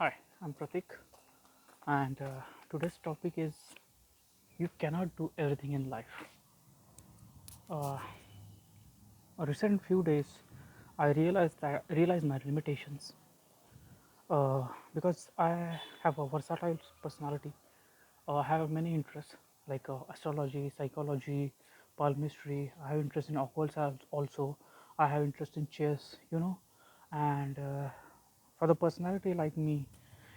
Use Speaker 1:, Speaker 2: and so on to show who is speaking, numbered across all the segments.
Speaker 1: Hi, I'm Pratik, and today's topic is you cannot do everything in life. Uh, a recent few days, I realized my limitations because I have a versatile personality. I have many interests like astrology, psychology, palmistry. I have interest in occult science also. I have interest in chess, and for the personality like me,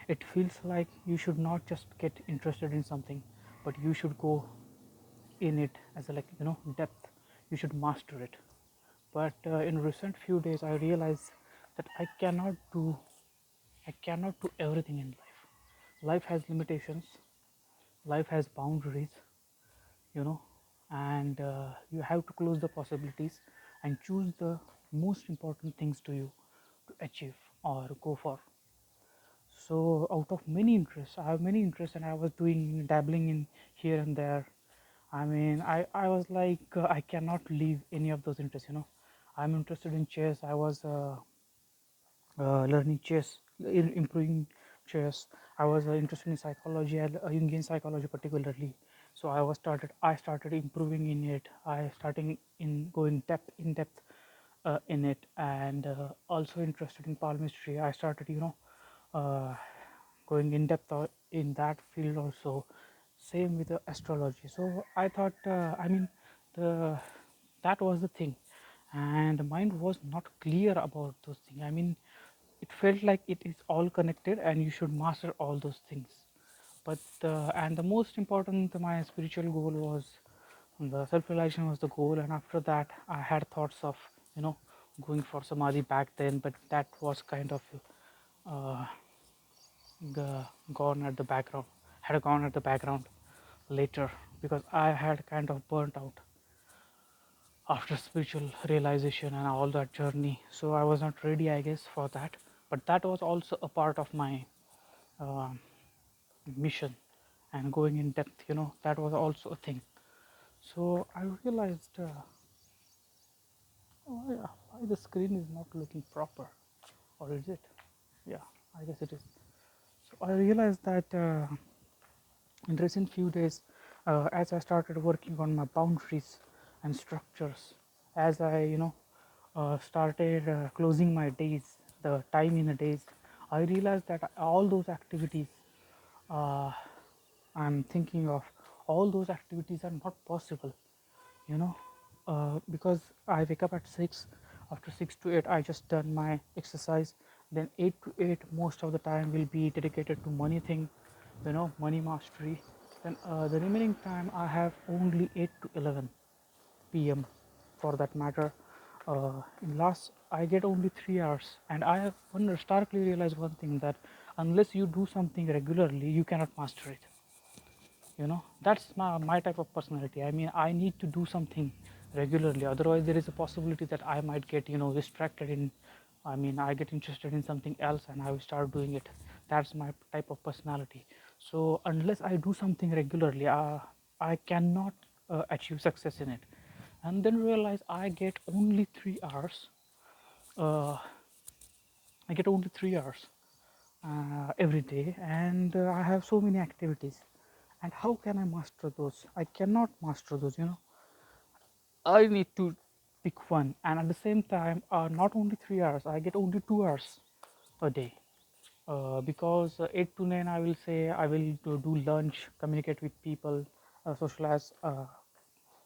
Speaker 1: it feels like you should not just get interested in something, but you should go in it as a depth. You should master it. But in recent few days, I realized that I cannot do everything in life. Life has limitations. Life has boundaries, you know, and you have to close the possibilities and choose the most important things to you to achieve or go for. So out of many interests, I have many interests, and I was doing dabbling in here and there. I was like, I cannot leave any of those interests. I'm interested in chess. I was learning chess, improving chess. I was interested in psychology, and Jungian psychology particularly. So I started improving in it. I starting in going in depth in it, and also interested in palmistry. I started, uh, going in depth in that field also. Same with the astrology. So I thought, the that was the thing, and the mind was not clear about those things. It felt like it is all connected, and you should master all those things. But and the most important, my spiritual goal was the self-realization was the goal, and after that, I had thoughts of you know going for samadhi back then, but that was kind of uh, gone at the background, had gone at the background later because I had kind of burnt out after spiritual realization and all that journey. So I was not ready, I guess, for that. But that was also a part of my um mission and going in depth. That was also a thing. So I realized, oh yeah, why the screen is not looking proper, or is it? Yeah, I guess it is. So I realized that. In recent few days, as I started working on my boundaries and structures, as I started closing my days, the time in the days, I realized that all those activities uh, I'm thinking of, all those activities are not possible, you know because I wake up at 6. After 6 to 8, I just done my exercise. Then 8 to 8, most of the time will be dedicated to money thing, money mastery. Then the remaining time I have only 8 to 11 p.m. for that matter. In last, I get only 3 hours, and I have starkly realized one thing, that unless you do something regularly, you cannot master it. That's my type of personality. I need to do something regularly, otherwise there is a possibility that I might get distracted in. I get interested in something else and I will start doing it. That's my type of personality. So unless I do something regularly, I cannot achieve success in it. And then realize I get only 3 hours. Uh, i get only 3 hours every day, and I have so many activities. And how can I master those? I cannot master those. I need to pick one, and at the same time, not only 3 hours, I get only 2 hours a day. Because 8 to 9, I will say I will do lunch, communicate with people, socialize,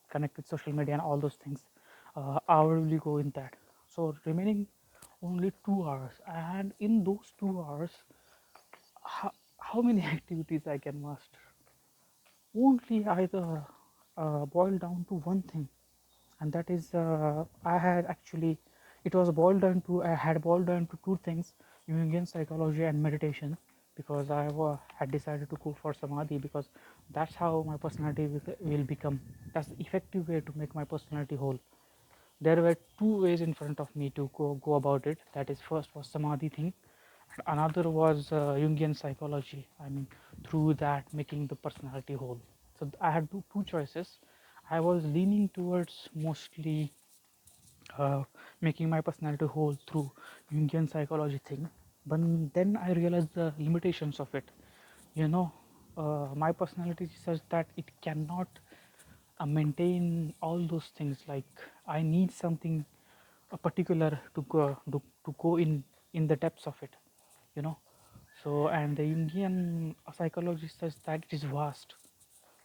Speaker 1: connect with social media and all those things. I will really go in that. So remaining only 2 hours, and in those 2 hours, how many activities I can master? Only either boil down to one thing, and that is, I had actually, it was boiled down to I had boiled down to two things: Jungian psychology and meditation. Because I had decided to go for samadhi, because that's how my personality will become. That's the effective way to make my personality whole. There were two ways in front of me to go about it. That is, first was samadhi thing, and another was Jungian psychology. Through that, making the personality whole. So I had two choices. I was leaning towards mostly uh, making my personality whole through Jungian psychology thing. But then I realized the limitations of it. You know, my personality is such that it cannot maintain all those things. Like I need something particular to go in the depths of it. You know, so and the Jungian psychology says that it is vast.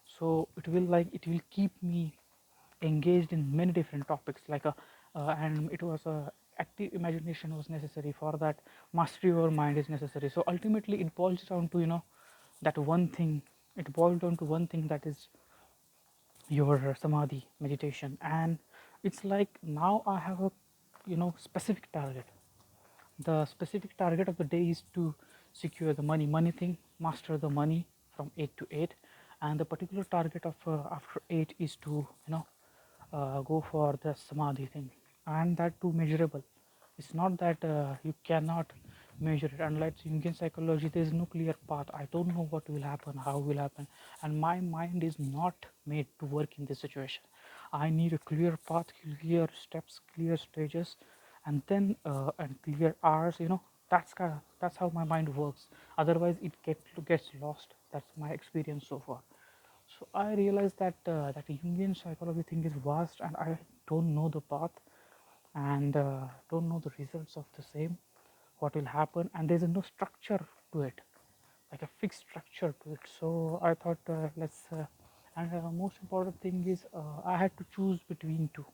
Speaker 1: So it will keep me engaged in many different topics like a and it was a active imagination was necessary for that. Mastery over mind is necessary. So ultimately it boils down to that one thing. It boils down to one thing, that is your samadhi meditation. And it's like now I have a specific target. The specific target of the day is to secure the money thing, master the money from 8 to 8. And the particular target of after 8 is to go for the samadhi thing, and that too measurable. It's not that you cannot measure it. Unlike Jungian psychology, there is no clear path. I don't know what will happen, how will happen, and my mind is not made to work in this situation. I need a clear path, clear steps, clear stages, and then and clear hours. That's how my mind works. Otherwise, it gets lost. That's my experience so far. So I realized that that Jungian psychology thing is vast, and I don't know the path, and don't know the results of the same, what will happen, and there's no structure to it, like a fixed structure to it. So I thought and most important thing is I had to choose between two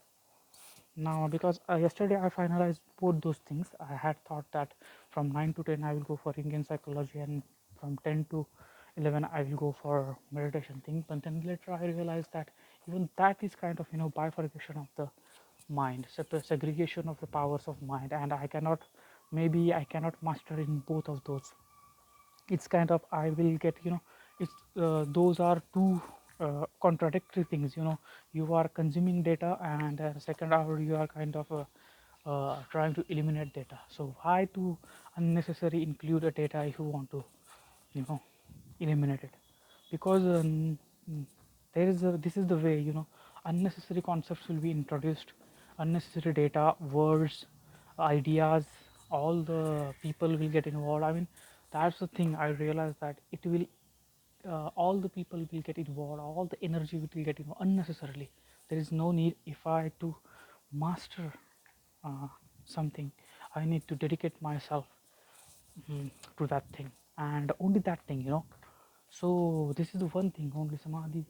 Speaker 1: now, because yesterday I finalized both those things. I had thought that from 9 to 10 I will go for Indian psychology, and from 10 to 11 I will go for meditation thing. But then later I realized that even that is kind of bifurcation of the mind, segregation of the powers of mind, and maybe I cannot master in both of those. It's kind of I will get it's those are two contradictory things. You are consuming data, and second hour you are kind of trying to eliminate data. So why to unnecessary include a data if you want to you know eliminate it? Because this is the way. Unnecessary concepts will be introduced, unnecessary data, words, ideas, all the people will get involved. I mean, that's the thing. I realized that it will all the people will get involved, all the energy will get involved unnecessarily. There is no need. If I to master uh, something, I need to dedicate myself to that thing, and only that thing. So this is the one thing, only samadhi.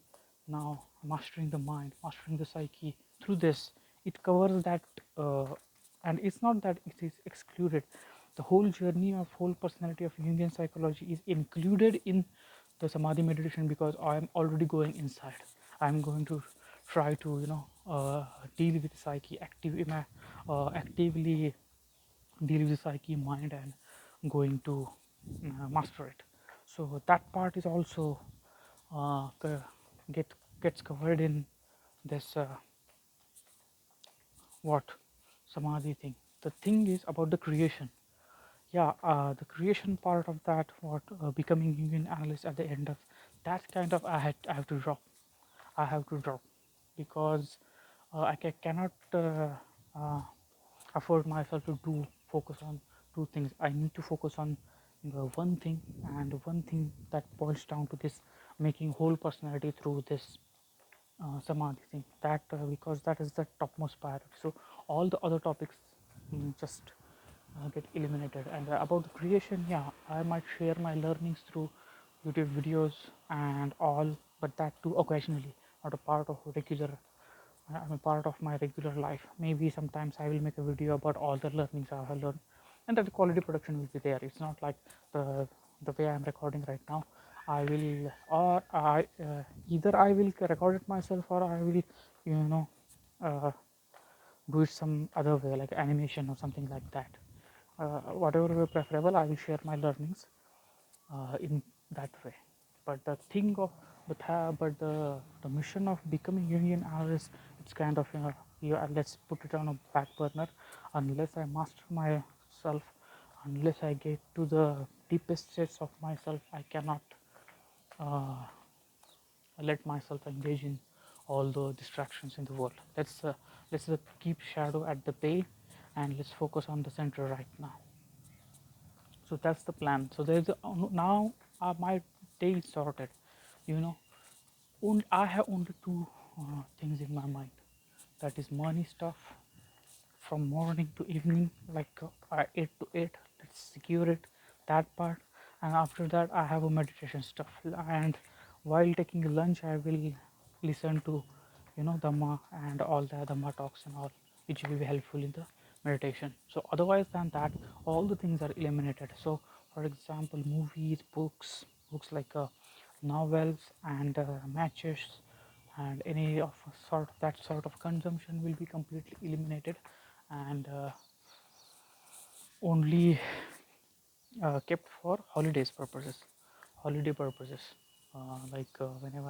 Speaker 1: Now mastering the mind, mastering the psyche through this, it covers that. And it's not that it is excluded. The whole journey of whole personality of Jungian psychology is included in the samadhi meditation, because I am already going inside. I am going to try to deal with psyche actively deal with psyche mind, and going to master it. So that part is also get gets covered in this what samadhi thing. The thing is about the creation. Yeah, the creation part of that, what becoming union analyst at the end of that, kind of I have to drop. I have to drop, because cannot afford myself to do focus on two things. I need to focus on the one thing, and one thing that boils down to this making whole personality through this samadhi thing. That because that is the topmost priority. So all the other topics just get eliminated. And about the creation, yeah, I might share my learnings through YouTube videos and all, but that too occasionally, not a part of regular. I'm a part of my regular life. Maybe sometimes I will make a video about all the learnings I have learned, and that the quality production will be there. It's not like the way I'm recording right now. I will, or I either I will record it myself, or I will, you know, uh, do it some other way, like animation or something like that. Whatever way preferable, I will share my learnings in that way. But the thing of but the mission of becoming union analyst, it's kind of let's put it on a back burner unless I master myself, unless I get to the deepest states of myself. I cannot uh, let myself engage in all the distractions in the world. Let's keep shadow at the bay, and let's focus on the center right now. So that's the plan. So there's now my day is sorted, you know. I have only two things in my mind, that is money stuff from morning to evening, like 8 to 8, let's secure it, that part. And after that I have a meditation stuff, and while taking lunch I will listen to, dhamma and all the dhamma talks and all, which will be helpful in the meditation. So otherwise than that, all the things are eliminated. So for example, movies, books like novels and matches and any of that sort of consumption will be completely eliminated, and only kept for holiday purposes. Whenever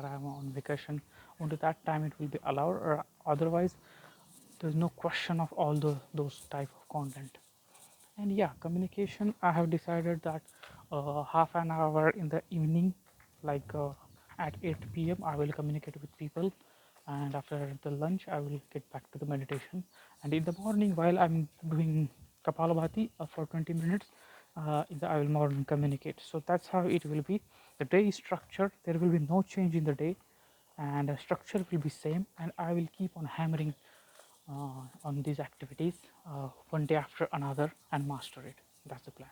Speaker 1: I am on vacation, only that time it will be allowed, or otherwise there's no question of all those type of content. And yeah, communication, I have decided that half an hour in the evening, like at 8 p.m. I will communicate with people, and after the lunch I will get back to the meditation. And in the morning, while I'm doing kapalabhati for 20 minutes, I will morning communicate. So that's how it will be. The day is structured, there will be no change in the day, and structure will be same, and I will keep on hammering on these activities one day after another and master it. That's the plan.